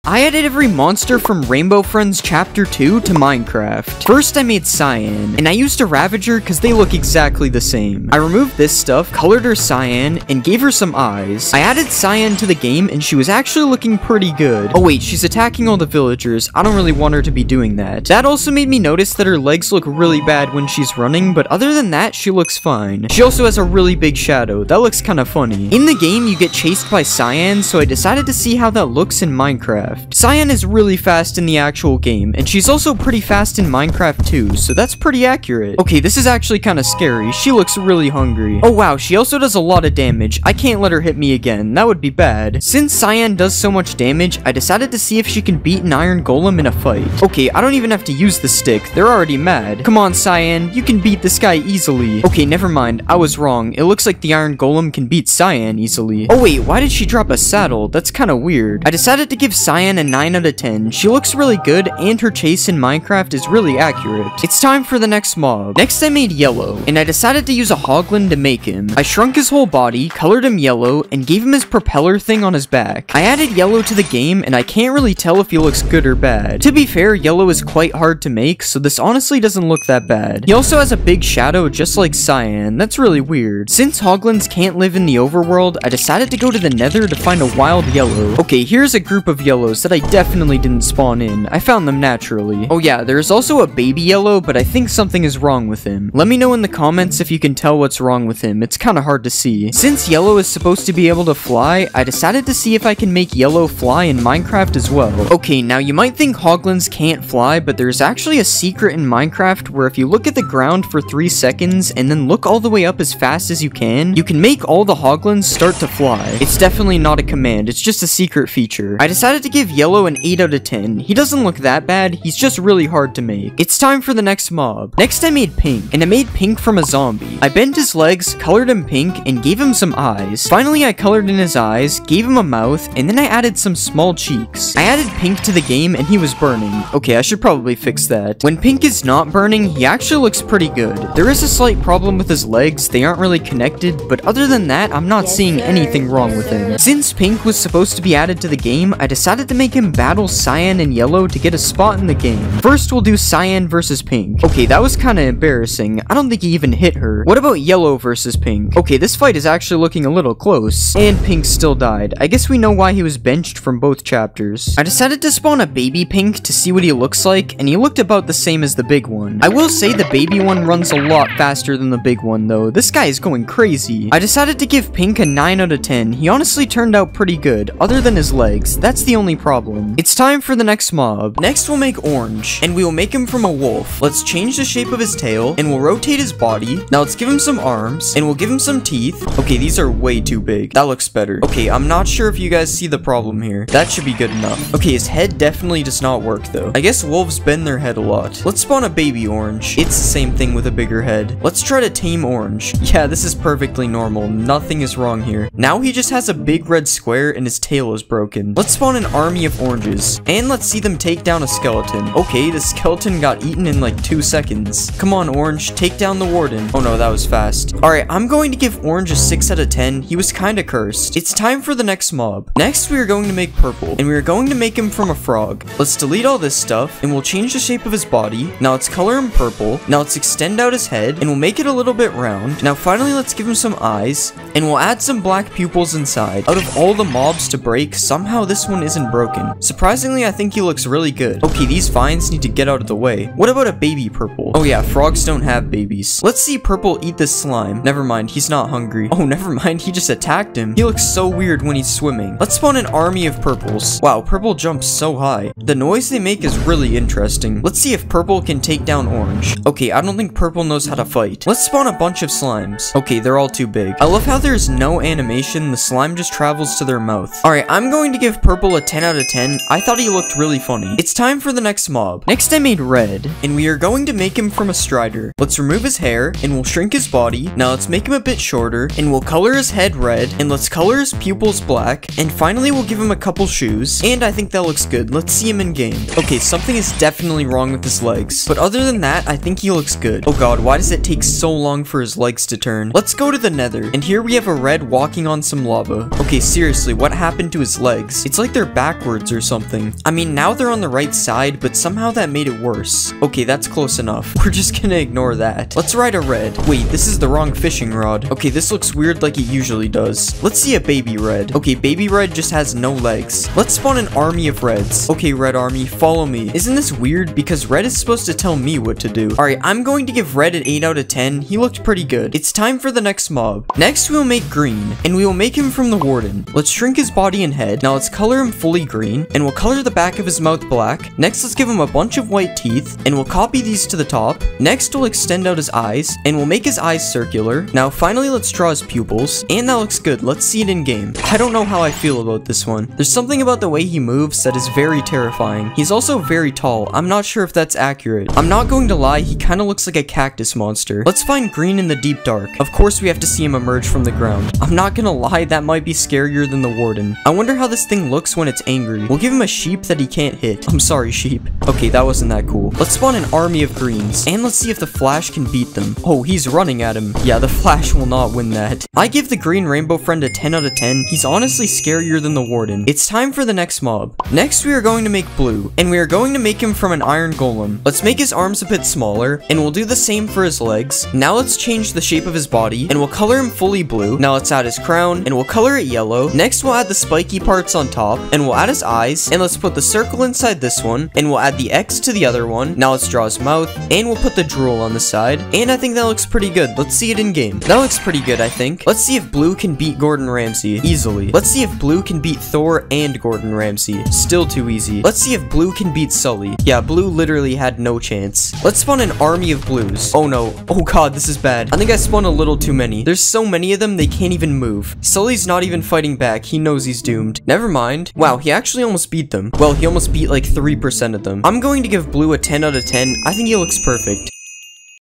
I added every monster from Rainbow Friends Chapter 2 to Minecraft. First I made Cyan, and I used a Ravager because they look exactly the same. I removed this stuff, colored her Cyan, and gave her some eyes. I added Cyan to the game, and she was actually looking pretty good. Oh wait, she's attacking all the villagers. I don't really want her to be doing that. That also made me notice that her legs look really bad when she's running, but other than that, she looks fine. She also has a really big shadow. That looks kind of funny. In the game, you get chased by Cyan, so I decided to see how that looks in Minecraft. Cyan is really fast in the actual game, and she's also pretty fast in Minecraft too, so that's pretty accurate. Okay, this is actually kind of scary. She looks really hungry. Oh wow, she also does a lot of damage. I can't let her hit me again. That would be bad. Since Cyan does so much damage, I decided to see if she can beat an iron golem in a fight. Okay, I don't even have to use the stick. They're already mad. Come on, Cyan. You can beat this guy easily. Okay, never mind. I was wrong. It looks like the iron golem can beat Cyan easily. Oh wait, why did she drop a saddle? That's kind of weird. I decided to give Cyan a 9 out of 10. She looks really good, and her chase in Minecraft is really accurate. It's time for the next mob. Next, I made Yellow, and I decided to use a hoglin to make him. I shrunk his whole body, colored him yellow, and gave him his propeller thing on his back. I added Yellow to the game, and I can't really tell if he looks good or bad. To be fair, Yellow is quite hard to make, so this honestly doesn't look that bad. He also has a big shadow just like Cyan. That's really weird. Since hoglins can't live in the overworld, I decided to go to the nether to find a wild yellow. Okay, here's a group of yellows that I definitely didn't spawn in. I found them naturally. Oh yeah, there's also a baby yellow, but I think something is wrong with him. Let me know in the comments if you can tell what's wrong with him. It's kind of hard to see. Since Yellow is supposed to be able to fly, I decided to see if I can make Yellow fly in Minecraft as well. Okay, now you might think hoglins can't fly, but there's actually a secret in Minecraft where if you look at the ground for 3 seconds and then look all the way up as fast as you can make all the hoglins start to fly. It's definitely not a command, it's just a secret feature. I decided to give Yellow an 8 out of 10. He doesn't look that bad, he's just really hard to make. It's time for the next mob. Next I made Pink, and I made Pink from a zombie. I bent his legs, colored him pink, and gave him some eyes. Finally I colored in his eyes, gave him a mouth, and then I added some small cheeks. I added Pink to the game and he was burning. Okay, I should probably fix that. When Pink is not burning, he actually looks pretty good. There is a slight problem with his legs, they aren't really connected, but other than that, I'm not seeing anything wrong with him. Since Pink was supposed to be added to the game, I decided to make him battle Cyan and Yellow to get a spot in the game. First, we'll do Cyan versus Pink. Okay, that was kind of embarrassing. I don't think he even hit her. What about Yellow versus Pink? Okay, this fight is actually looking a little close. And Pink still died. I guess we know why he was benched from both chapters. I decided to spawn a baby Pink to see what he looks like, and he looked about the same as the big one. I will say the baby one runs a lot faster than the big one though. This guy is going crazy. I decided to give Pink a 9 out of 10. He honestly turned out pretty good, other than his legs. That's the only problem. It's time for the next mob. Next we'll make Orange, and we will make him from a wolf. Let's change the shape of his tail, and we'll rotate his body. Now let's give him some arms, and we'll give him some teeth. Okay, these are way too big. That looks better. Okay, I'm not sure if you guys see the problem here. That should be good enough. Okay, his head definitely does not work though. I guess wolves bend their head a lot. Let's spawn a baby Orange. It's the same thing with a bigger head. Let's try to tame Orange. Yeah, this is perfectly normal. Nothing is wrong here. Now he just has a big red square and his tail is broken. Let's spawn an army of oranges, and let's see them take down a skeleton. Okay, the skeleton got eaten in like 2 seconds. Come on, Orange, take down the warden. Oh no, that was fast. Alright, I'm going to give Orange a 6 out of 10. He was kinda cursed. It's time for the next mob. Next, we are going to make Purple, and we are going to make him from a frog. Let's delete all this stuff, and we'll change the shape of his body. Now let's color him purple. Now let's extend out his head, and we'll make it a little bit round. Now finally, let's give him some eyes, and we'll add some black pupils inside. Out of all the mobs to break, somehow this one isn't broken. Surprisingly, I think he looks really good. Okay, these vines need to get out of the way. What about a baby Purple? Oh yeah, frogs don't have babies. Let's see Purple eat this slime. Never mind, he's not hungry. Oh, never mind, he just attacked him. He looks so weird when he's swimming. Let's spawn an army of purples. Wow, Purple jumps so high. The noise they make is really interesting. Let's see if Purple can take down Orange. Okay, I don't think Purple knows how to fight. Let's spawn a bunch of slimes. Okay, they're all too big. I love how there's no animation, the slime just travels to their mouth. Alright, I'm going to give Purple a 10 out of 10. I thought he looked really funny. It's time for the next mob. Next I made Red, and we are going to make him from a strider. Let's remove his hair, and we'll shrink his body. Now let's make him a bit shorter, and we'll color his head red, and let's color his pupils black, and finally we'll give him a couple shoes, and I think that looks good. Let's see him in game. Okay, something is definitely wrong with his legs, but other than that, I think he looks good. Oh god, why does it take so long for his legs to turn? Let's go to the nether, and here we have a Red walking on some lava. Okay, seriously, what happened to his legs? It's like they're back backwards or something. I mean, now they're on the right side, but somehow that made it worse. Okay, that's close enough. We're just gonna ignore that. Let's ride a red. Wait, this is the wrong fishing rod. Okay, this looks weird like it usually does. Let's see a baby red. Okay, baby red just has no legs. Let's spawn an army of reds. Okay, red army, follow me. Isn't this weird? Because red is supposed to tell me what to do. Alright, I'm going to give red an 8 out of 10. He looked pretty good. It's time for the next mob. Next, we will make green, and we will make him from the warden. Let's shrink his body and head. Now let's color him fully green, and we'll color the back of his mouth black. Next, let's give him a bunch of white teeth, and we'll copy these to the top. Next, we'll extend out his eyes, and we'll make his eyes circular. Now, finally, let's draw his pupils, and that looks good. Let's see it in game. I don't know how I feel about this one. There's something about the way he moves that is very terrifying. He's also very tall. I'm not sure if that's accurate. I'm not going to lie, he kind of looks like a cactus monster. Let's find green in the deep dark. Of course, we have to see him emerge from the ground. I'm not gonna lie, that might be scarier than the warden. I wonder how this thing looks when it's angry. We'll give him a sheep that he can't hit. I'm sorry, sheep. Okay, that wasn't that cool. Let's spawn an army of greens, and let's see if the Flash can beat them. Oh, he's running at him. Yeah, the Flash will not win that. I give the green rainbow friend a 10 out of 10. He's honestly scarier than the warden. It's time for the next mob. Next, we are going to make blue, and we are going to make him from an iron golem. Let's make his arms a bit smaller, and we'll do the same for his legs. Now let's change the shape of his body, and we'll color him fully blue. Now let's add his crown, and we'll color it yellow. Next, we'll add the spiky parts on top, and we'll add his eyes, and let's put the circle inside this one, and we'll add the X to the other one. Now let's draw his mouth, and we'll put the drool on the side, and I think that looks pretty good. Let's see it in game. That looks pretty good, I think. Let's see if blue can beat Gordon Ramsay easily. Let's see if blue can beat Thor and Gordon Ramsay. Still too easy. Let's see if blue can beat Sully. Yeah, blue literally had no chance. Let's spawn an army of blues. Oh no. Oh god, this is bad. I think I spawned a little too many. There's so many of them, they can't even move. Sully's not even fighting back. He knows he's doomed. Never mind. Wow, he actually almost beat them. Well, he almost beat like 3% of them. I'm going to give blue a 10 out of 10. I think he looks perfect.